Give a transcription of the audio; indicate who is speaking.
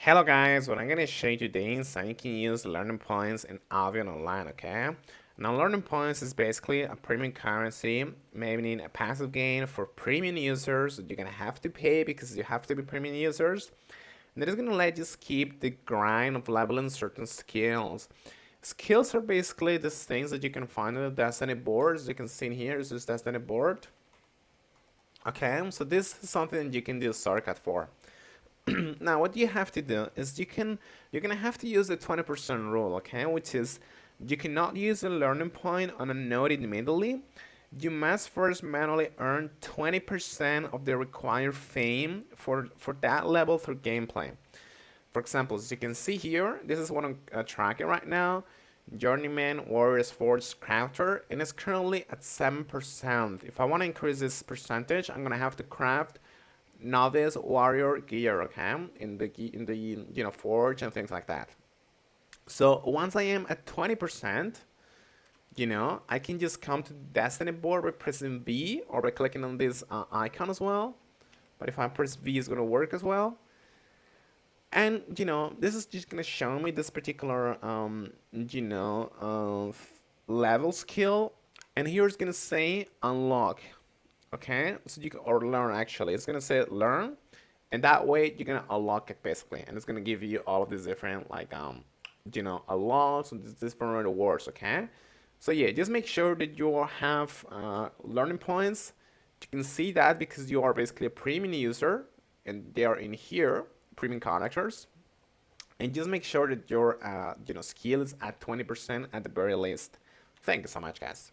Speaker 1: Hello guys, what I'm gonna show you today is how you can use learning points in Albion Online, okay? Now learning points is basically a premium currency, maybe a passive gain for premium users that you're gonna have to pay because you have to be premium users. And that is gonna let you skip the grind of leveling certain skills. Skills are basically these things that you can find on the Destiny boards. You can see here is this Destiny board. Okay, so this is something that you can do a shortcut for. Now what you have to do is you're gonna have to use the 20% rule, okay, which is you cannot use a learning point on a node immediately. You must first manually earn 20% of the required fame for that level through gameplay. For example, as you can see here, this is what I'm tracking right now. Journeyman Warriors Forge Crafter, and it's currently at 7%. If I want to increase this percentage, I'm gonna have to craft novice warrior gear, okay, in the forge and things like that. So once I am at 20%, I can just come to the Destiny board by pressing V or by clicking on this icon as well. But if I press V, it's gonna work as well. And this is just gonna show me this particular level skill, and here it's gonna say unlock. Okay, so you can, or learn actually. It's gonna say learn, and that way you're gonna unlock it basically, and it's gonna give you all of these different like unlocks and these different rewards. Okay, so yeah, just make sure that you have learning points. You can see that because you are basically a premium user, and they are in here, premium characters. And just make sure that your skill is at 20% at the very least. Thank you so much, guys.